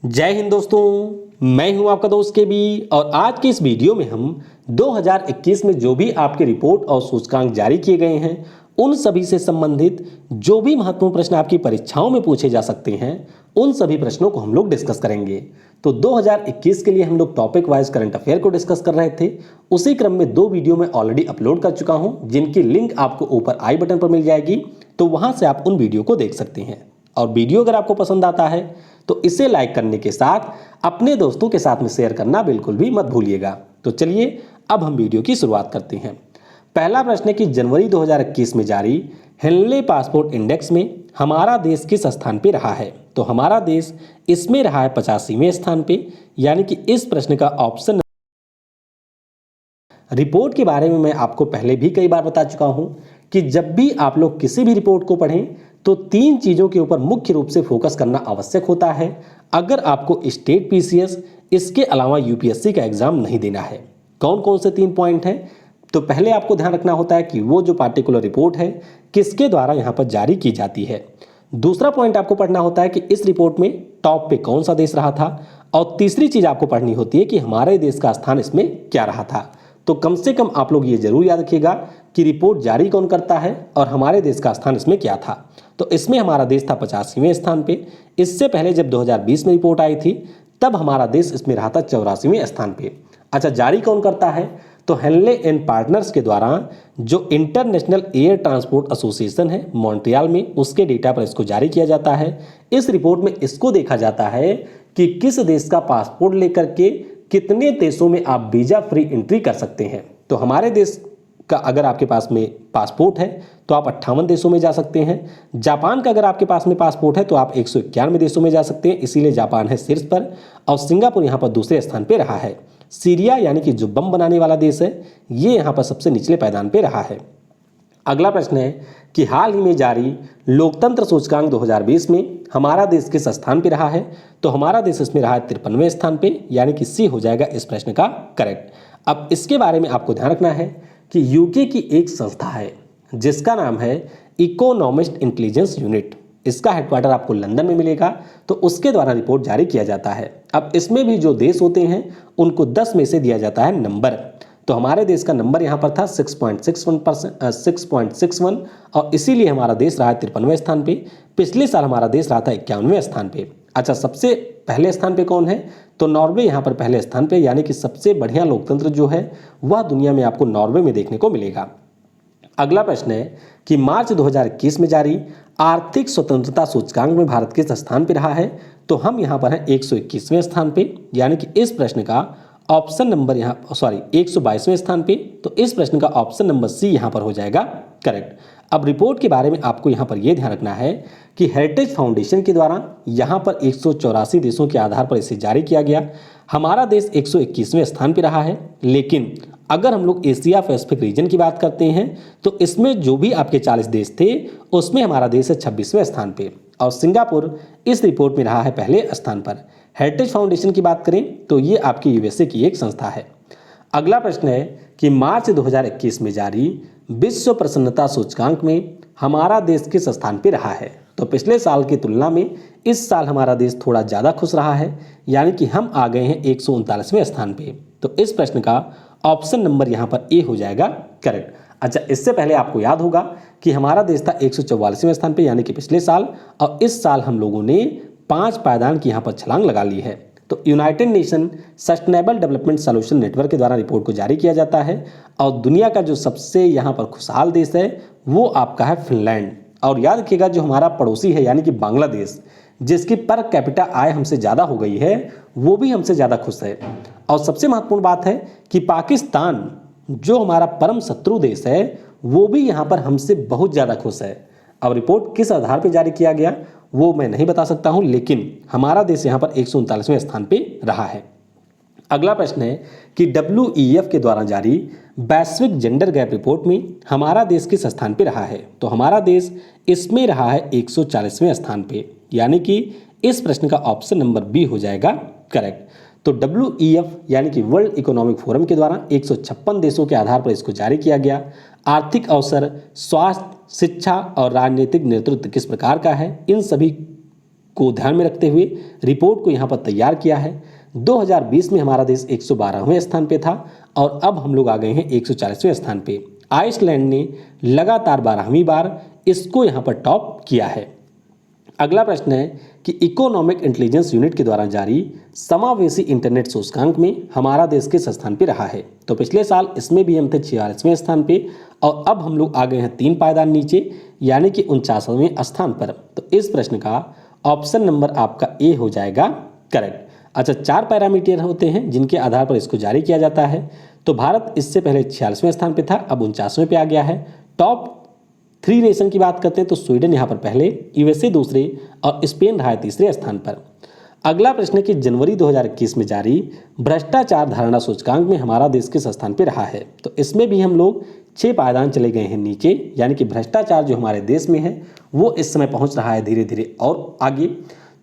जय हिंद दोस्तों, मैं हूं आपका दोस्त के बी। और आज की इस वीडियो में हम 2021 में जो भी आपके रिपोर्ट और सूचकांक जारी किए गए हैं उन सभी से संबंधित जो भी महत्वपूर्ण प्रश्न आपकी परीक्षाओं में पूछे जा सकते हैं उन सभी प्रश्नों को हम लोग डिस्कस करेंगे। तो 2021 के लिए हम लोग टॉपिक वाइज करंट अफेयर को डिस्कस कर रहे थे। उसी क्रम में 2 वीडियो में ऑलरेडी अपलोड कर चुका हूं, जिनकी लिंक आपको ऊपर आई बटन पर मिल जाएगी, तो वहां से आप उन वीडियो को देख सकते हैं। और वीडियो अगर आपको पसंद आता है तो इसे लाइक करने के साथ अपने दोस्तों के साथ में शेयर करना बिल्कुल भी मत भूलिएगा। तो चलिए अब हम वीडियो की शुरुआत करते हैं। पहला प्रश्न है कि जनवरी 2021 में जारी हेनले पासपोर्ट इंडेक्स में हमारा देश किस स्थान पे रहा है? तो हमारा देश इसमें रहा है 85वें स्थान पे, यानी कि इस प्रश्न का ऑप्शन। रिपोर्ट के बारे में मैं आपको पहले भी कई बार बता चुका हूं कि जब भी आप लोग किसी भी रिपोर्ट को पढ़ें तो 3 चीजों के ऊपर मुख्य रूप से फोकस करना आवश्यक होता है अगर आपको स्टेट पीसीएस इसके अलावा यूपीएससी का एग्जाम नहीं देना है। कौन कौन से 3 पॉइंट हैं? तो पहले आपको ध्यान रखना होता है कि वो जो पार्टिकुलर रिपोर्ट है किसके द्वारा यहाँ पर जारी की जाती है। दूसरा पॉइंट आपको पढ़ना होता है कि इस रिपोर्ट में टॉप पे कौन सा देश रहा था। और तीसरी चीज आपको पढ़नी होती है कि हमारे देश का स्थान इसमें क्या रहा था। तो कम से कम आप लोग ये जरूर याद रखिएगा कि रिपोर्ट जारी कौन करता है और हमारे देश का स्थान इसमें क्या था। तो इसमें हमारा देश था 85वें स्थान पे। इससे पहले जब 2020 में रिपोर्ट आई थी तब हमारा देश इसमें रहा था 84वें स्थान पे। अच्छा, जारी कौन करता है? तो हेनले एंड पार्टनर्स के द्वारा जो इंटरनेशनल एयर ट्रांसपोर्ट एसोसिएशन है मॉन्ट्रियल में, उसके डेटा पर इसको जारी किया जाता है। इस रिपोर्ट में इसको देखा जाता है कि किस देश का पासपोर्ट लेकर के कितने देशों में आप वीजा फ्री एंट्री कर सकते हैं। तो हमारे देश का अगर आपके पास में पासपोर्ट है तो आप 58 देशों में जा सकते हैं। जापान का अगर आपके पास में पासपोर्ट है तो आप 191 देशों में जा सकते हैं, इसीलिए जापान है शीर्ष पर। और सिंगापुर यहाँ पर दूसरे स्थान पर रहा है। सीरिया यानी कि जो बम बनाने वाला देश है ये यहाँ पर सबसे निचले पायदान पर रहा है। अगला प्रश्न है कि हाल ही में जारी लोकतंत्र सूचकांक 2020 में हमारा देश किस स्थान पे रहा है? तो हमारा देश इसमें रहा है 53वें स्थान पे, यानी कि सी हो जाएगा इस प्रश्न का करेक्ट। अब इसके बारे में आपको ध्यान रखना है कि यूके की एक संस्था है जिसका नाम है इकोनॉमिस्ट इंटेलिजेंस यूनिट। इसका हेडक्वार्टर आपको लंदन में मिलेगा। तो उसके द्वारा रिपोर्ट जारी किया जाता है। अब इसमें भी जो देश होते हैं उनको 10 में से दिया जाता है नंबर। तो हमारे देश का नंबर यहाँ पर था 6.61 और इसीलिए हमारा देश रहा है 53वें स्थान पे। पिछले साल हमारा देश रहा था 51वें स्थान पे। अच्छा, सबसे पहले स्थान पे कौन है? तो नॉर्वे यहाँ पर पहले स्थान पे, यानी कि सबसे बढ़िया लोकतंत्र जो है वह दुनिया में आपको नॉर्वे में देखने को मिलेगा। अगला प्रश्न है कि मार्च 2021 में जारी आर्थिक स्वतंत्रता सूचकांक में भारत किस स्थान पे रहा है? तो हम यहाँ पर हैं 121वें स्थान पे, यानी कि इस प्रश्न का ऑप्शन नंबर 122वें स्थान पे। तो इस प्रश्न का ऑप्शन नंबर सी यहाँ पर हो जाएगा करेक्ट। अब रिपोर्ट के बारे में आपको यहाँ पर यह ध्यान रखना है कि हेरिटेज फाउंडेशन के द्वारा यहाँ पर 184 देशों के आधार पर इसे जारी किया गया। हमारा देश 121वें स्थान पर रहा है, लेकिन अगर हम लोग एशिया पैसिफिक रीजन की बात करते हैं तो इसमें जो भी आपके 40 देश थे उसमें हमारा देश है 26वें स्थान पे। और सिंगापुर इस रिपोर्ट में रहा है पहले स्थान पर। हेरिटेज फाउंडेशन की बात करें तो ये आपकी यूएसए की एक संस्था है। अगला प्रश्न है कि मार्च 2021 में जारी विश्व प्रसन्नता सूचकांक में हमारा देश किस स्थान पर रहा है? तो पिछले साल की तुलना में इस साल हमारा देश थोड़ा ज़्यादा खुश रहा है, यानी कि हम आ गए हैं 139वें स्थान पे। तो इस प्रश्न का ऑप्शन नंबर यहाँ पर ए हो जाएगा करेक्ट। अच्छा, इससे पहले आपको याद होगा कि हमारा देश था 144वें स्थान पे, यानी कि पिछले साल, और इस साल हम लोगों ने 5 पायदान की यहाँ पर छलांग लगा ली है। तो United nation sustainable development solution network के द्वारा रिपोर्ट को जारी किया जाता है। और दुनिया का जो सबसे यहाँ पर खुशहाल देश है वो आपका है फिनलैंड। और याद रखिएगा जो हमारा पड़ोसी है यानी कि बांग्लादेश, जिसकी पर कैपिटा आय हमसे ज़्यादा हो गई है, वो भी हमसे ज़्यादा खुश है। और सबसे महत्वपूर्ण बात है कि पाकिस्तान जो हमारा परम शत्रु देश है वो भी यहाँ पर हमसे बहुत ज़्यादा खुश है। अब रिपोर्ट किस आधार पर जारी किया गया वो मैं नहीं बता सकता हूँ, लेकिन हमारा देश यहाँ पर 139वें स्थान पे रहा है। अगला प्रश्न है कि WEF के द्वारा जारी वैश्विक जेंडर गैप रिपोर्ट में हमारा देश किस स्थान पे रहा है? तो हमारा देश इसमें रहा है 140वें स्थान पे, यानी कि इस प्रश्न का ऑप्शन नंबर बी हो जाएगा करेक्ट। तो WEF यानी कि वर्ल्ड इकोनॉमिक फोरम के द्वारा 156 देशों के आधार पर इसको जारी किया गया। आर्थिक अवसर, स्वास्थ्य, शिक्षा और राजनीतिक नेतृत्व किस प्रकार का है, इन सभी को ध्यान में रखते हुए रिपोर्ट को यहाँ पर तैयार किया है। 2020 में हमारा देश 112वें स्थान पे था और अब हम लोग आ गए हैं 140वें स्थान पे। आइसलैंड ने लगातार 12वीं बार इसको यहाँ पर टॉप किया है। अगला प्रश्न है कि इकोनॉमिक इंटेलिजेंस यूनिट के द्वारा जारी समावेशी इंटरनेट सूचकांक में हमारा देश किस स्थान पे रहा है। तो पिछले साल इसमें भी हम थे 46वें स्थान पे और अब हम लोग आ गए हैं 3 पायदान नीचे, यानी कि 49वें स्थान पर। तो इस प्रश्न का ऑप्शन नंबर आपका ए हो जाएगा करेक्ट। अच्छा, 4 पैरामीटर होते हैं जिनके आधार पर इसको जारी किया जाता है। तो भारत इससे पहले 46वें स्थान पे था, अब 49वें पे आ गया है। टॉप 3 नेशन की बात करते हैं तो स्वीडन यहाँ पर पहले, यूएसए दूसरे और स्पेन रहा है तीसरे स्थान पर। अगला प्रश्न है कि जनवरी 2021 में जारी भ्रष्टाचार धारणा सूचकांक में हमारा देश किस स्थान पर रहा है। तो इसमें भी हम लोग 6 पायदान चले गए हैं नीचे, यानी कि भ्रष्टाचार जो हमारे देश में है वो इस समय पहुंच रहा है धीरे धीरे और आगे।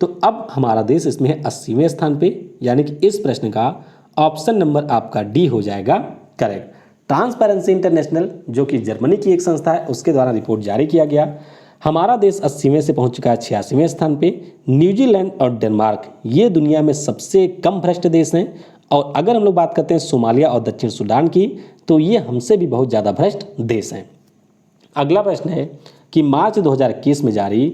तो अब हमारा देश इसमें है 80वें स्थान पे, यानी कि इस प्रश्न का ऑप्शन नंबर आपका डी हो जाएगा करेक्ट। ट्रांसपेरेंसी इंटरनेशनल जो कि जर्मनी की एक संस्था है उसके द्वारा रिपोर्ट जारी किया गया, हमारा देश 80वें से पहुंच चुका है 86वें स्थान पे। न्यूजीलैंड और डेनमार्क ये दुनिया में सबसे कम भ्रष्ट देश हैं और अगर हम लोग बात करते हैं सोमालिया और दक्षिण सूडान की तो ये हमसे भी बहुत ज़्यादा भ्रष्ट देश हैं। अगला प्रश्न है कि मार्च 2021 में जारी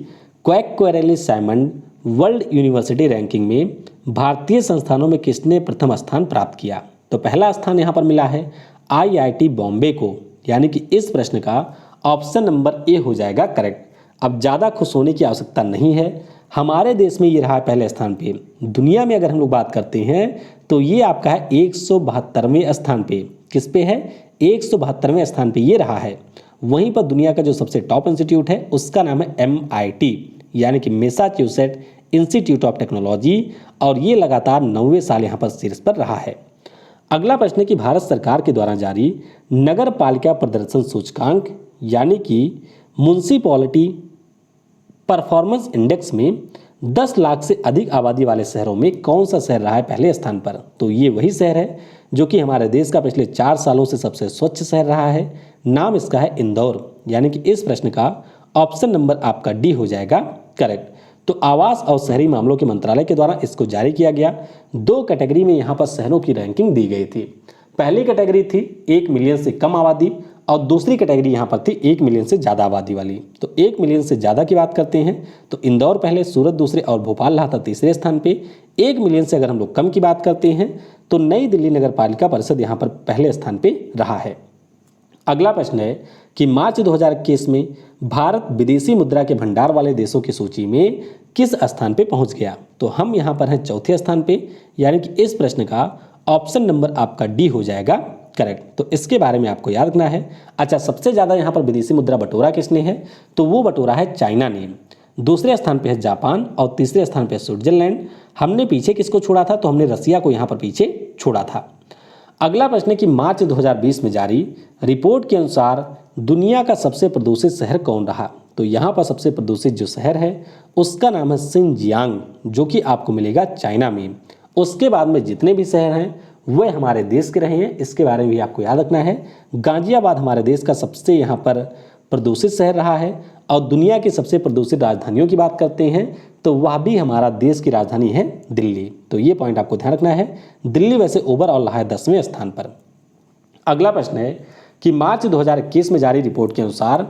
क्वैकक्वारेली साइमंड वर्ल्ड यूनिवर्सिटी रैंकिंग में भारतीय संस्थानों में किसने प्रथम स्थान प्राप्त किया। तो पहला स्थान यहाँ पर मिला है आईआईटी बॉम्बे को, यानी कि इस प्रश्न का ऑप्शन नंबर ए हो जाएगा करेक्ट। अब ज़्यादा खुश होने की आवश्यकता नहीं है, हमारे देश में ये रहा है पहले स्थान पे। दुनिया में अगर हम लोग बात करते हैं तो ये आपका है 172वें स्थान पे। किस पे है? 172वें स्थान पे ये रहा है। वहीं पर दुनिया का जो सबसे टॉप इंस्टीट्यूट है उसका नाम है MIT, यानी कि मैसाचुसेट्स इंस्टीट्यूट ऑफ टेक्नोलॉजी, और ये लगातार 9वें साल यहाँ पर शीर्ष पर रहा है। अगला प्रश्न है कि भारत सरकार के द्वारा जारी नगर पालिका प्रदर्शन सूचकांक यानी कि म्युनिसिपैलिटी परफॉर्मेंस इंडेक्स में 10 लाख से अधिक आबादी वाले शहरों में कौन सा शहर रहा है पहले स्थान पर। तो ये वही शहर है जो कि हमारे देश का पिछले 4 सालों से सबसे स्वच्छ शहर रहा है। नाम इसका है इंदौर, यानी कि इस प्रश्न का ऑप्शन नंबर आपका डी हो जाएगा करेक्ट। तो आवास और शहरी मामलों के मंत्रालय के द्वारा इसको जारी किया गया। 2 कैटेगरी में यहाँ पर शहरों की रैंकिंग दी गई थी। पहली कैटेगरी थी 1 मिलियन से कम आबादी और दूसरी कैटेगरी यहाँ पर थी 1 मिलियन से ज़्यादा आबादी वाली। तो 1 मिलियन से ज़्यादा की बात करते हैं तो इंदौर पहले, सूरत दूसरे और भोपाल रहा था तीसरे स्थान पे। 1 मिलियन से अगर हम लोग कम की बात करते हैं तो नई दिल्ली नगर पालिका परिषद यहाँ पर पहले स्थान पे रहा है। अगला प्रश्न है कि मार्च 2021 में भारत विदेशी मुद्रा के भंडार वाले देशों की सूची में किस स्थान पे पहुंच गया। तो हम यहाँ पर हैं 4थे स्थान पे, यानी कि इस प्रश्न का ऑप्शन नंबर आपका डी हो जाएगा करेक्ट। तो इसके बारे में आपको याद रखना है। अच्छा, सबसे ज़्यादा यहाँ पर विदेशी मुद्रा बटोरा किसने है? तो वो बटोरा है चाइना ने। दूसरे स्थान पे है जापान और तीसरे स्थान पे है स्विट्जरलैंड। हमने पीछे किसको छोड़ा था? तो हमने रसिया को यहाँ पर पीछे छोड़ा था। अगला प्रश्न है कि मार्च 2020 में जारी रिपोर्ट के अनुसार दुनिया का सबसे प्रदूषित शहर कौन रहा। तो यहाँ पर सबसे प्रदूषित जो शहर है उसका नाम है शिनजियांग, जो कि आपको मिलेगा चाइना में। उसके बाद में जितने भी शहर हैं वह हमारे देश के रहे हैं, इसके बारे में भी आपको याद रखना है। गाजियाबाद हमारे देश का सबसे यहाँ पर प्रदूषित शहर रहा है और दुनिया की सबसे प्रदूषित राजधानियों की बात करते हैं तो वह भी हमारा देश की राजधानी है दिल्ली। तो ये पॉइंट आपको ध्यान रखना है। दिल्ली वैसे ओवरऑल रहा है 10वें स्थान पर। अगला प्रश्न है कि मार्च 2021 में जारी रिपोर्ट के अनुसार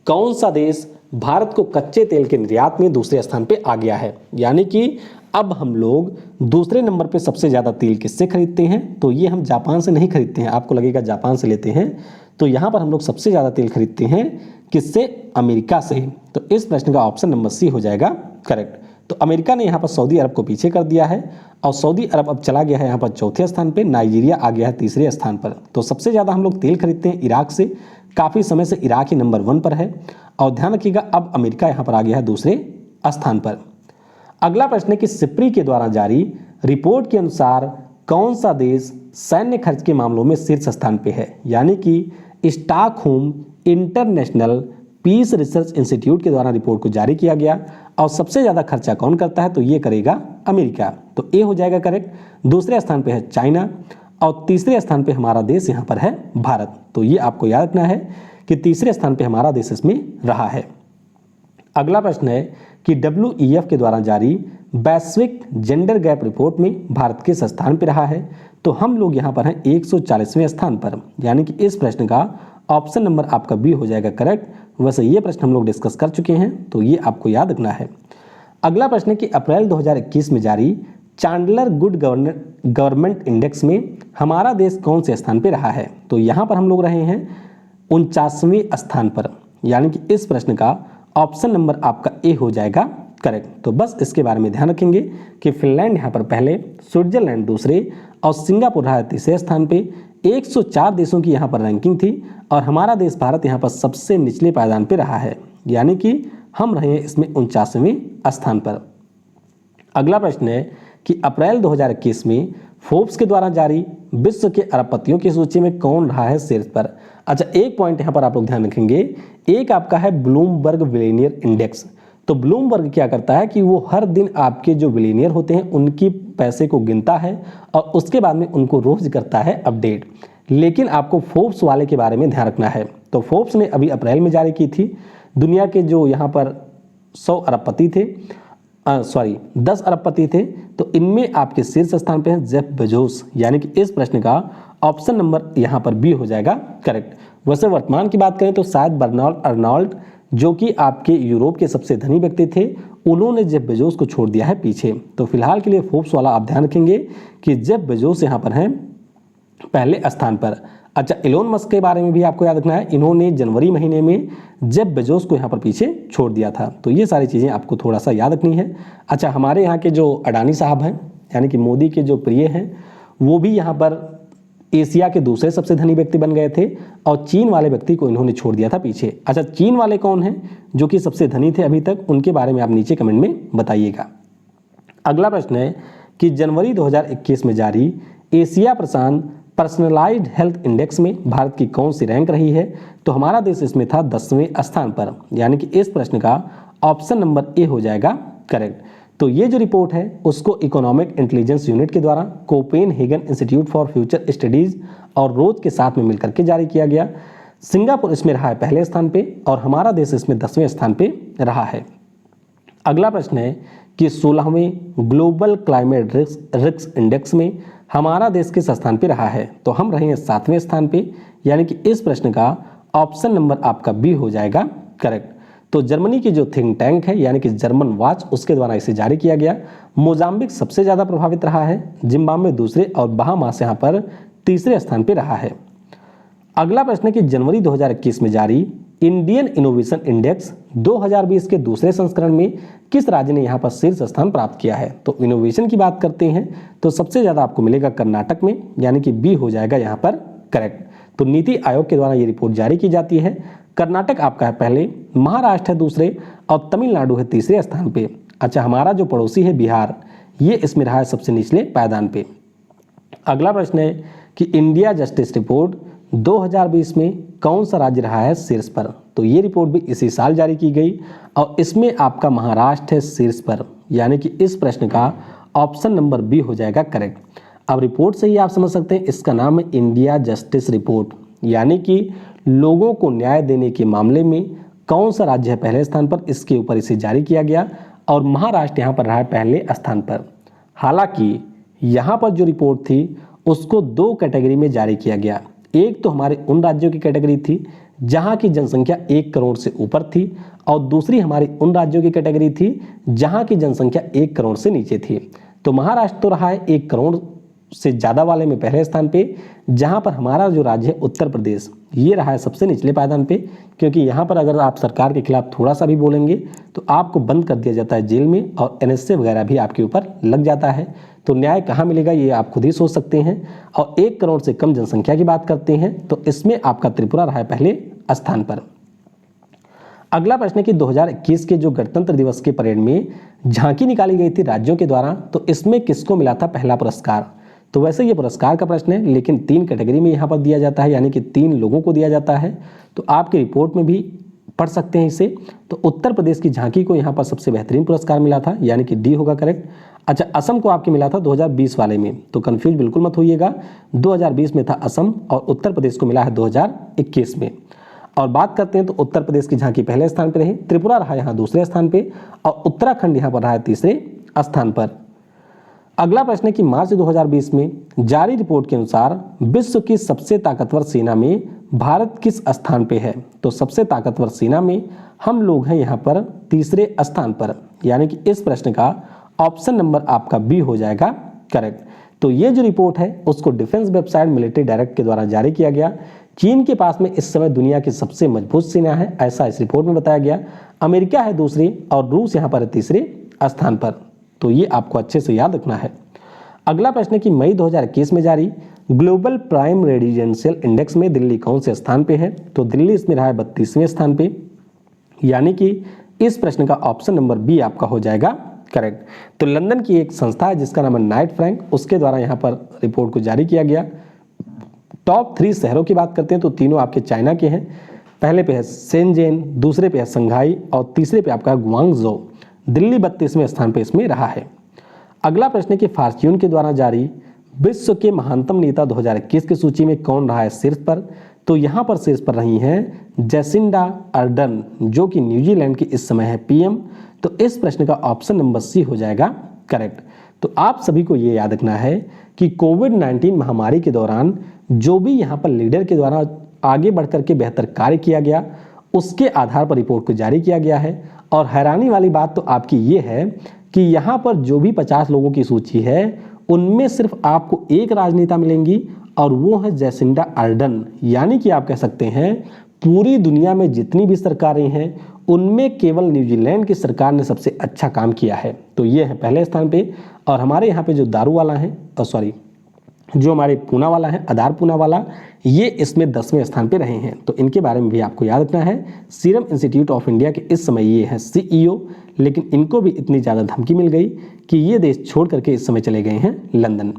कौन सा देश भारत को कच्चे तेल के निर्यात में दूसरे स्थान पे आ गया है। यानी कि अब हम लोग दूसरे नंबर पे सबसे ज़्यादा तेल किससे खरीदते हैं? तो ये हम जापान से नहीं खरीदते हैं, आपको लगेगा जापान से लेते हैं, तो यहाँ पर हम लोग सबसे ज़्यादा तेल खरीदते हैं किससे? अमेरिका से। तो इस प्रश्न का ऑप्शन नंबर सी हो जाएगा करेक्ट। तो अमेरिका ने यहाँ पर सऊदी अरब को पीछे कर दिया है और सऊदी अरब अब चला गया है यहाँ पर 4थे स्थान पे। नाइजीरिया आ गया है तीसरे स्थान पर। तो सबसे ज़्यादा हम लोग तेल खरीदते हैं इराक से, काफ़ी समय से इराक ही नंबर 1 पर है। और ध्यान रखिएगा अब अमेरिका यहाँ पर आ गया है दूसरे स्थान पर। अगला प्रश्न है कि सिप्री के द्वारा जारी रिपोर्ट के अनुसार कौन सा देश सैन्य खर्च के मामलों में शीर्ष स्थान पे है। यानी कि Stockholm International Peace Research Institute के द्वारा रिपोर्ट को जारी किया गया और सबसे ज़्यादा खर्चा कौन करता है? तो ये करेगा अमेरिका। तो ए हो जाएगा करेक्ट। दूसरे स्थान पे है चाइना और तीसरे स्थान पे हमारा देश यहाँ पर है भारत। तो ये आपको याद रखना है कि तीसरे स्थान पे हमारा देश इसमें रहा है। अगला प्रश्न है कि WEF के द्वारा जारी वैश्विक जेंडर गैप रिपोर्ट में भारत किस स्थान पर रहा है? तो हम लोग यहाँ पर हैं 140वें स्थान पर, यानी कि इस प्रश्न का ऑप्शन नंबर आपका बी हो जाएगा करेक्ट। वैसे ये प्रश्न हम लोग डिस्कस कर चुके हैं, तो ये आपको याद रखना है। अगला प्रश्न है कि अप्रैल 2021 में जारी चांडलर गुड गवर्नमेंट इंडेक्स में हमारा देश कौन से स्थान पर रहा है? तो यहाँ पर हम लोग रहे हैं 49वें स्थान पर, यानी कि इस प्रश्न का ऑप्शन नंबर आपका ए हो जाएगा करेक्ट। तो बस इसके बारे में ध्यान रखेंगे कि फिनलैंड यहाँ पर पहले, स्विट्जरलैंड दूसरे और सिंगापुर रहा तीसरे स्थान पे। 104 देशों की यहाँ पर रैंकिंग थी और हमारा देश भारत यहाँ पर सबसे निचले पायदान पे रहा है, यानी कि हम रहे हैं इसमें 49वें स्थान पर। अगला प्रश्न है कि अप्रैल 2021 में फोर्ब्स के द्वारा जारी विश्व के अरबपतियों की सूची में कौन रहा है शीर्ष पर? अच्छा, एक पॉइंट यहाँ पर आप लोग ध्यान रखेंगे, एक आपका है ब्लूमबर्ग बिलियनियर इंडेक्स। तो ब्लूमबर्ग क्या करता है कि वो हर दिन आपके जो बिलियनियर होते हैं उनकी पैसे को गिनता है और उसके बाद में उनको रोज करता है अपडेट। लेकिन आपको फोर्ब्स वाले के बारे में ध्यान रखना है। तो फोर्ब्स ने अभी अप्रैल में जारी की थी, दुनिया के जो यहाँ पर 100 अरबपति थे, 10 अरबपति थे, तो इनमें आपके शीर्ष स्थान पे है जेफ बेजोस, यानी कि इस प्रश्न का ऑप्शन नंबर यहाँ पर बी हो जाएगा करेक्ट। वैसे वर्तमान की बात करें तो शायद बर्नार्ड अर्नॉल्ड, जो कि आपके यूरोप के सबसे धनी व्यक्ति थे, उन्होंने जेफ बेजोस को छोड़ दिया है पीछे। तो फिलहाल के लिए फोर्ब्स वाला आप ध्यान रखेंगे कि जेफ बेजोस यहाँ पर हैं पहले स्थान पर। अच्छा, इलोन मस्क के बारे में भी आपको याद रखना है, इन्होंने जनवरी महीने में जेफ बेजोस को यहाँ पर पीछे छोड़ दिया था। तो ये सारी चीज़ें आपको थोड़ा सा याद रखनी है। अच्छा, हमारे यहाँ के जो अडानी साहब हैं, यानी कि मोदी के जो प्रिय हैं, वो भी यहाँ पर एशिया के दूसरे सबसे धनी व्यक्ति बन गए थे और चीन वाले व्यक्ति को इन्होंने छोड़ दिया था पीछे। अच्छा, चीन वाले कौन हैं जो कि सबसे धनी थे अभी तक, उनके बारे में आप नीचे कमेंट में बताइएगा। अगला प्रश्न है कि जनवरी 2021 में जारी एशिया प्रशांत पर्सनलाइज्ड हेल्थ इंडेक्स में भारत की कौन सी रैंक रही है? तो हमारा देश इसमें था 10वें स्थान पर, यानी कि इस प्रश्न का ऑप्शन नंबर ए हो जाएगा करेक्ट। तो ये जो रिपोर्ट है उसको इकोनॉमिक इंटेलिजेंस यूनिट के द्वारा Copenhagen institute for future studies और रोज के साथ में मिलकर के जारी किया गया। सिंगापुर इसमें रहा है पहले स्थान पे और हमारा देश इसमें 10वें स्थान पे रहा है। अगला प्रश्न है कि 16वें ग्लोबल क्लाइमेट रिस्क इंडेक्स में हमारा देश किस स्थान पे रहा है? तो हम रहे हैं 7वें स्थान पे, यानी कि इस प्रश्न का ऑप्शन नंबर आपका बी हो जाएगा करेक्ट। तो जर्मनी की जो थिंक टैंक है, यानी कि जर्मन वॉच, उसके द्वारा इसे जारी किया गया। मोजाम्बिक सबसे ज़्यादा प्रभावित रहा है, जिम्बाब्वे दूसरे और बहामास यहाँ पर तीसरे स्थान पर रहा है। अगला प्रश्न है कि जनवरी 2021 में जारी इंडियन इनोवेशन इंडेक्स 2020 के दूसरे संस्करण में किस राज्य ने यहाँ पर शीर्ष स्थान प्राप्त किया है? तो इनोवेशन की बात करते हैं तो सबसे ज़्यादा आपको मिलेगा कर्नाटक में, यानी कि बी हो जाएगा यहाँ पर करेक्ट। तो नीति आयोग के द्वारा ये रिपोर्ट जारी की जाती है। कर्नाटक आपका है पहले, महाराष्ट्र है दूसरे और तमिलनाडु है तीसरे स्थान पे। अच्छा, हमारा जो पड़ोसी है बिहार, ये इसमें रहा है सबसे निचले पायदान पे। अगला प्रश्न है कि इंडिया जस्टिस रिपोर्ट 2020 में कौन सा राज्य रहा है शीर्ष पर? तो ये रिपोर्ट भी इसी साल जारी की गई और इसमें आपका महाराष्ट्र है शीर्ष पर, यानी कि इस प्रश्न का ऑप्शन नंबर बी हो जाएगा करेक्ट। अब रिपोर्ट से ही आप समझ सकते हैं इसका नाम है इंडिया जस्टिस रिपोर्ट, यानी कि लोगों को न्याय देने के मामले में कौन सा राज्य है पहले स्थान पर, इसके ऊपर इसे जारी किया गया और महाराष्ट्र यहाँ पर रहा है पहले स्थान पर। हालांकि यहाँ पर जो रिपोर्ट थी उसको 2 कैटेगरी में जारी किया गया। एक तो हमारे उन राज्यों की कैटेगरी थी जहाँ की जनसंख्या 1 करोड़ से ऊपर थी और दूसरी हमारी उन राज्यों की कैटेगरी थी जहाँ की जनसंख्या 1 करोड़ से नीचे थी। तो महाराष्ट्र तो रहा है 1 करोड़ से ज़्यादा वाले में पहले स्थान पे, जहाँ पर हमारा जो राज्य है उत्तर प्रदेश, ये रहा है सबसे निचले पायदान पे, क्योंकि यहाँ पर अगर आप सरकार के खिलाफ थोड़ा सा भी बोलेंगे तो आपको बंद कर दिया जाता है जेल में और NSA वगैरह भी आपके ऊपर लग जाता है। तो न्याय कहाँ मिलेगा ये आप खुद ही सोच सकते हैं। और 1 करोड़ से कम जनसंख्या की बात करते हैं तो इसमें आपका त्रिपुरा रहा है पहले स्थान पर। अगला प्रश्न है कि 2021 के जो गणतंत्र दिवस के परेड में झांकी निकाली गई थी राज्यों के द्वारा, तो इसमें किसको मिला था पहला पुरस्कार? तो वैसे ये पुरस्कार का प्रश्न है, लेकिन 3 कैटेगरी में यहाँ पर दिया जाता है, यानी कि 3 लोगों को दिया जाता है। तो आपकी रिपोर्ट में भी पढ़ सकते हैं इसे। तो उत्तर प्रदेश की झांकी को यहाँ पर सबसे बेहतरीन पुरस्कार मिला था, यानी कि डी होगा करेक्ट। अच्छा, असम को आपके मिला था 2020 वाले में, तो कंफ्यूज बिल्कुल मत होइएगा, 2020 में था असम और उत्तर प्रदेश को मिला है 2021 में। और बात करते हैं तो उत्तर प्रदेश की झांकी पहले स्थान पर रही, त्रिपुरा रहा यहाँ दूसरे स्थान पे और उत्तराखंड यहाँ पर रहा है तीसरे स्थान पर। अगला प्रश्न है कि मार्च 2020 में जारी रिपोर्ट के अनुसार विश्व की सबसे ताकतवर सेना में भारत किस स्थान पे है? तो सबसे ताकतवर सेना में हम लोग हैं यहाँ पर तीसरे स्थान पर, यानी कि इस प्रश्न का ऑप्शन नंबर आपका बी हो जाएगा करेक्ट। तो ये जो रिपोर्ट है उसको डिफेंस वेबसाइट मिलिट्री डायरेक्ट के द्वारा जारी किया गया। चीन के पास में इस समय दुनिया की सबसे मजबूत सेना है, ऐसा इस रिपोर्ट में बताया गया। अमेरिका है दूसरी और रूस यहाँ पर है तीसरे स्थान पर। तो ये आपको अच्छे से याद रखना है। अगला प्रश्न है कि मई 2021 में जारी ग्लोबल प्राइम रेजिडेंशियल इंडेक्स में दिल्ली कौन से स्थान पे है? तो दिल्ली इसमें रहा है 32वें स्थान पे, यानी कि इस प्रश्न का ऑप्शन नंबर बी आपका हो जाएगा करेक्ट। तो लंदन की एक संस्था है जिसका नाम है नाइट फ्रैंक, उसके द्वारा यहाँ पर रिपोर्ट को जारी किया गया। टॉप 3 शहरों की बात करते हैं तो तीनों आपके चाइना के हैं। पहले पे है शेंजेन, दूसरे पे है संघाई और तीसरे पे आपका ग्वांगझो। दिल्ली 32वें स्थान पे इसमें रहा है। अगला प्रश्न है कि फॉर्च्यून के द्वारा जारी विश्व के महानतम नेता 2021 की सूची में कौन रहा है शीर्ष पर? तो यहाँ पर शीर्ष पर रही हैं जैसिंडा अर्डन, जो कि न्यूजीलैंड की इस समय है पीएम। तो इस प्रश्न का ऑप्शन नंबर सी हो जाएगा करेक्ट। तो आप सभी को ये याद रखना है कि कोविड-19 महामारी के दौरान जो भी यहाँ पर लीडर के द्वारा आगे बढ़ करके बेहतर कार्य किया गया उसके आधार पर रिपोर्ट को जारी किया गया है। और हैरानी वाली बात तो आपकी ये है कि यहाँ पर जो भी 50 लोगों की सूची है उनमें सिर्फ आपको एक राजनेता मिलेंगी और वो है जैसिंडा अर्डन। यानी कि आप कह सकते हैं पूरी दुनिया में जितनी भी सरकारें हैं उनमें केवल न्यूजीलैंड की सरकार ने सबसे अच्छा काम किया है। तो ये है पहले स्थान पे। और हमारे यहाँ पे जो दारू वाला है जो हमारे पूना वाला है आधार पूना वाला, ये इसमें 10वें स्थान पे रहे हैं। तो इनके बारे में भी आपको याद रखना है। सीरम इंस्टीट्यूट ऑफ इंडिया के इस समय ये है सीईओ, लेकिन इनको भी इतनी ज़्यादा धमकी मिल गई कि ये देश छोड़ करके इस समय चले गए हैं लंदन।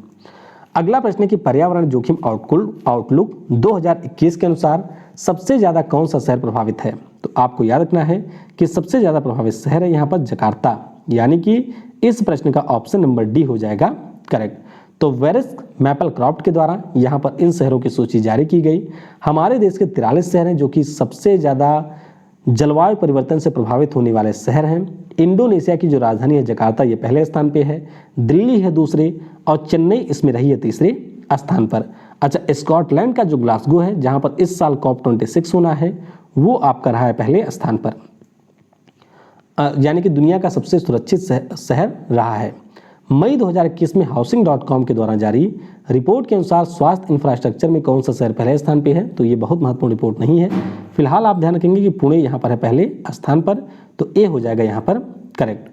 अगला प्रश्न है कि पर्यावरण जोखिम आउटलुक 2021 के अनुसार सबसे ज़्यादा कौन सा शहर प्रभावित है? तो आपको याद रखना है कि सबसे ज़्यादा प्रभावित शहर है यहाँ पर जकार्ता, यानी कि इस प्रश्न का ऑप्शन नंबर डी हो जाएगा करेक्ट। तो वेरिस मैपलक्रॉफ्ट के द्वारा यहाँ पर इन शहरों की सूची जारी की गई। हमारे देश के 43 शहर हैं जो कि सबसे ज़्यादा जलवायु परिवर्तन से प्रभावित होने वाले शहर हैं। इंडोनेशिया की जो राजधानी है जकार्ता, ये पहले स्थान पे है, दिल्ली है दूसरे और चेन्नई इसमें रही है तीसरे स्थान पर। अच्छा, स्कॉटलैंड का जो ग्लासगो है जहाँ पर इस साल COP26 होना है वो आपका रहा है पहले स्थान पर, यानी कि दुनिया का सबसे सुरक्षित शहर रहा है। मई 2021 में housing.com के द्वारा जारी रिपोर्ट के अनुसार स्वास्थ्य इंफ्रास्ट्रक्चर में कौन सा शहर पहले स्थान पे है? तो ये बहुत महत्वपूर्ण रिपोर्ट नहीं है। फिलहाल आप ध्यान रखेंगे कि पुणे यहाँ पर है पहले स्थान पर, तो ए हो जाएगा यहाँ पर करेक्ट।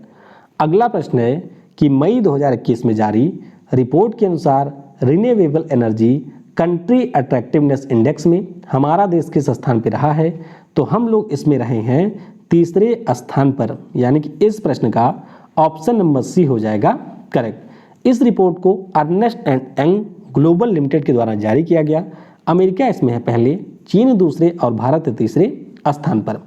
अगला प्रश्न है कि मई 2021 में जारी रिपोर्ट के अनुसार renewable energy country attractiveness index में हमारा देश किस स्थान पर रहा है? तो हम लोग इसमें रहे हैं तीसरे स्थान पर, यानी कि इस प्रश्न का ऑप्शन नंबर सी हो जाएगा करेक्ट। इस रिपोर्ट को Ernst and Young Global Limited के द्वारा जारी किया गया। अमेरिका इसमें है पहले, चीन दूसरे और भारत तीसरे स्थान पर।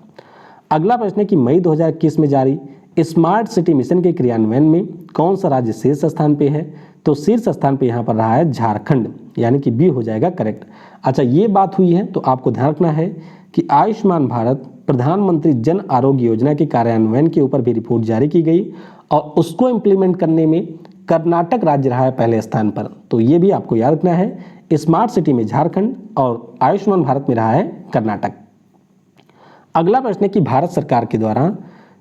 अगला प्रश्न है कि मई 2021 में जारी स्मार्ट सिटी मिशन के क्रियान्वयन में कौन सा राज्य शीर्ष स्थान पे है? तो शीर्ष स्थान पे यहाँ पर रहा है झारखंड, यानी कि बी हो जाएगा करेक्ट। अच्छा, ये बात हुई है तो आपको ध्यान रखना है कि आयुष्मान भारत प्रधानमंत्री जन आरोग्य योजना के कार्यान्वयन के ऊपर भी रिपोर्ट जारी की गई और उसको इम्प्लीमेंट करने में कर्नाटक राज्य रहा है पहले स्थान पर। तो ये भी आपको याद रखना है, स्मार्ट सिटी में झारखंड और आयुष्मान भारत में रहा है कर्नाटक। अगला प्रश्न है कि भारत सरकार के द्वारा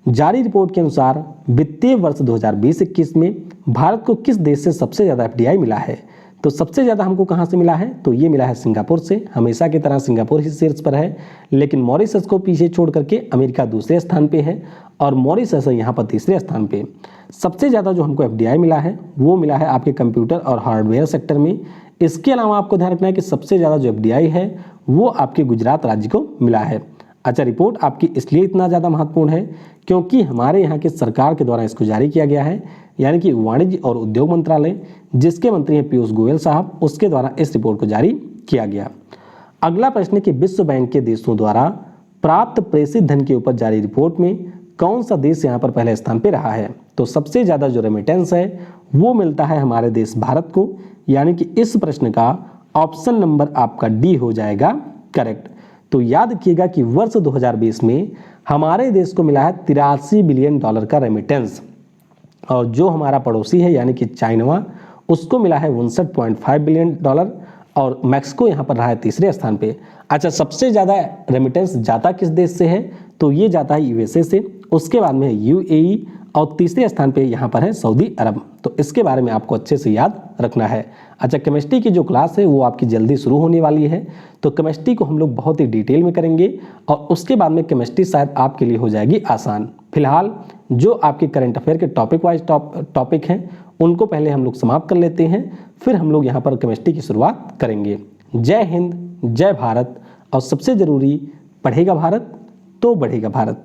जारी रिपोर्ट के अनुसार वित्तीय वर्ष 2020-21 में भारत को किस देश से सबसे ज़्यादा FDI मिला है? तो सबसे ज़्यादा हमको कहाँ से मिला है? तो ये मिला है सिंगापुर से। हमेशा की तरह सिंगापुर ही शीर्ष पर है, लेकिन मॉरिशस को पीछे छोड़ करके अमेरिका दूसरे स्थान पे है और मॉरिशस है यहाँ पर तीसरे स्थान पे। सबसे ज़्यादा जो हमको FDI मिला है वो मिला है आपके कंप्यूटर और हार्डवेयर सेक्टर में। इसके अलावा आपको ध्यान रखना है कि सबसे ज़्यादा जो FDI है वो आपके गुजरात राज्य को मिला है। अच्छा, रिपोर्ट आपकी इसलिए इतना ज़्यादा महत्वपूर्ण है क्योंकि हमारे यहाँ की सरकार के द्वारा इसको जारी किया गया है, यानी कि वाणिज्य और उद्योग मंत्रालय, जिसके मंत्री हैं पीयूष गोयल साहब, उसके द्वारा इस रिपोर्ट को जारी किया गया। अगला प्रश्न है कि विश्व बैंक के देशों द्वारा प्राप्त प्रेषित धन के ऊपर जारी रिपोर्ट में कौन सा देश यहाँ पर पहले स्थान पर रहा है? तो सबसे ज़्यादा जो रेमिटेंस है वो मिलता है हमारे देश भारत को, यानी कि इस प्रश्न का ऑप्शन नंबर आपका डी हो जाएगा करेक्ट। तो याद रखिएगा कि वर्ष 2020 में हमारे देश को मिला है 83 बिलियन डॉलर का रेमिटेंस, और जो हमारा पड़ोसी है यानी कि चाइना, उसको मिला है 59.5 बिलियन डॉलर, और मैक्सिको यहाँ पर रहा है तीसरे स्थान पे। अच्छा, सबसे ज़्यादा रेमिटेंस जाता किस देश से है? तो ये जाता है यूएसए से, उसके बाद में है यूएई, और तीसरे स्थान पे यहाँ पर है सऊदी अरब। तो इसके बारे में आपको अच्छे से याद रखना है। अच्छा, केमिस्ट्री की जो क्लास है वो आपकी जल्दी शुरू होने वाली है, तो केमिस्ट्री को हम लोग बहुत ही डिटेल में करेंगे, और उसके बाद में केमिस्ट्री शायद आपके लिए हो जाएगी आसान। फिलहाल जो आपके करंट अफेयर के टॉपिक वाइज टॉपिक हैं उनको पहले हम लोग समाप्त कर लेते हैं, फिर हम लोग यहाँ पर केमिस्ट्री की शुरुआत करेंगे। जय हिंद, जय भारत, और सबसे ज़रूरी, पढ़ेगा भारत तो बढ़ेगा भारत।